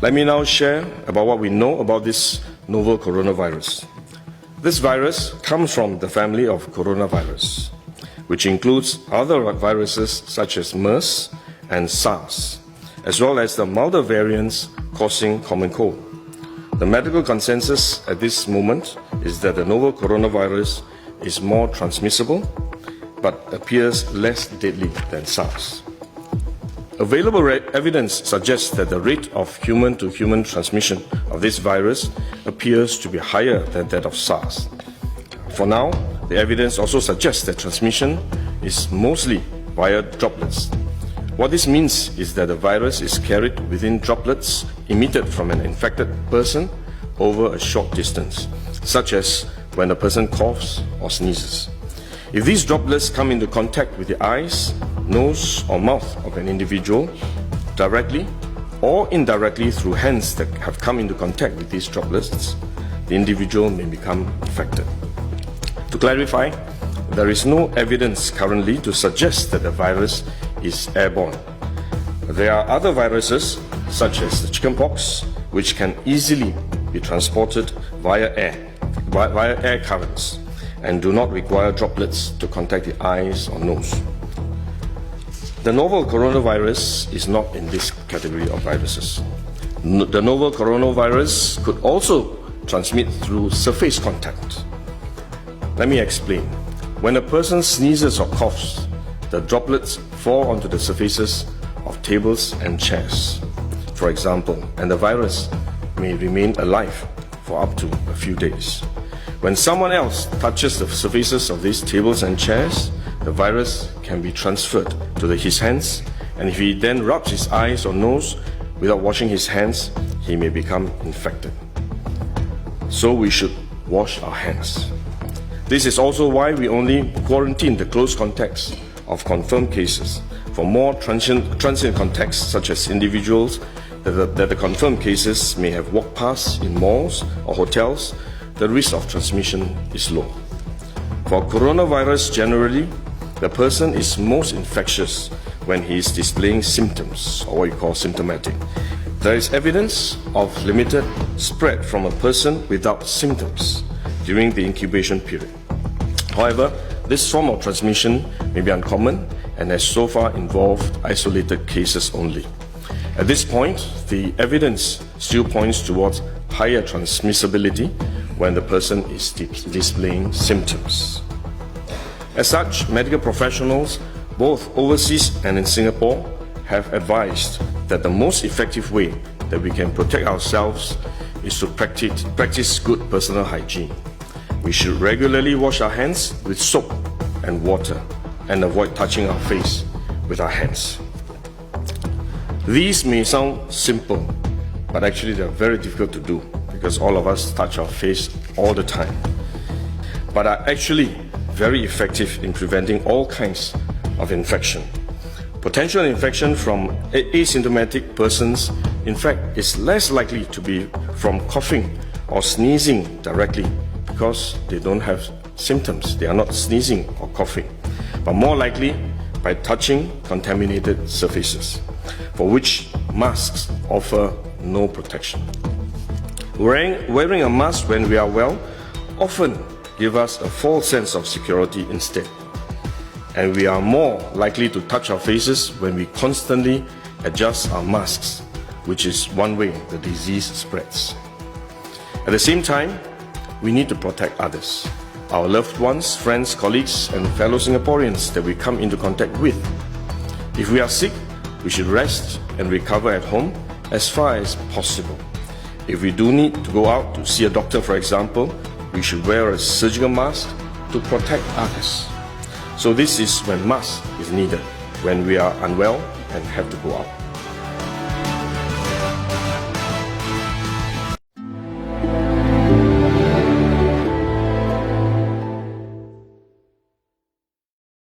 Let me now share about what we know about this novel coronavirus. This virus comes from the family of coronavirus, which includes other viruses such as MERS and SARS, as well as the milder variants causing common cold. The medical consensus at this moment is that the novel coronavirus is more transmissible, but appears less deadly than SARS. Available evidence suggests that the rate of human-to-human transmission of this virus appears to be higher than that of SARS. For now, the evidence also suggests that transmission is mostly via droplets. What this means is that the virus is carried within droplets emitted from an infected person over a short distance, such as when a person coughs or sneezes. If these droplets come into contact with the eyes, nose or mouth of an individual directly or indirectly through hands that have come into contact with these droplets, the individual may become infected. To clarify, there is no evidence currently to suggest that the virus is airborne. There are other viruses, such as the chickenpox, which can easily be transported via air currents and do not require droplets to contact the eyes or nose. The novel coronavirus is not in this category of viruses. The novel coronavirus could also transmit through surface contact. Let me explain. When a person sneezes or coughs, the droplets fall onto the surfaces of tables and chairs, for example, and the virus may remain alive for up to a few days. When someone else touches the surfaces of these tables and chairs, the virus can be transferred to his hands, and if he then rubs his eyes or nose without washing his hands, he may become infected. So we should wash our hands. This is also why we only quarantine the close contacts of confirmed cases. For more transient contacts, such as individuals that the confirmed cases may have walked past in malls or hotels, the risk of transmission is low. For coronavirus generally, the person is most infectious when he is displaying symptoms, or what you call symptomatic. There is evidence of limited spread from a person without symptoms during the incubation period. However, this form of transmission may be uncommon and has so far involved isolated cases only. At this point, the evidence still points towards higher transmissibility when the person is displaying symptoms. As such, medical professionals, both overseas and in Singapore, have advised that the most effective way that we can protect ourselves is to practice good personal hygiene. We should regularly wash our hands with soap and water and avoid touching our face with our hands. These may sound simple, but actually they're very difficult to do because all of us touch our face all the time, but are actually very effective in preventing all kinds of infection. Potential infection from asymptomatic persons, in fact, is less likely to be from coughing or sneezing directly because they don't have symptoms. They are not sneezing or coughing, but more likely by touching contaminated surfaces, for which masks offer no protection. Wearing a mask when we are well often gives us a false sense of security instead, and we are more likely to touch our faces when we constantly adjust our masks, which is one way the disease spreads. At the same time, we need to protect others, our loved ones, friends, colleagues, and fellow Singaporeans that we come into contact with. If we are sick, we should rest and recover at home as far as possible. If we do need to go out to see a doctor, for example, we should wear a surgical mask to protect others. So this is when mask is needed, when we are unwell and have to go out.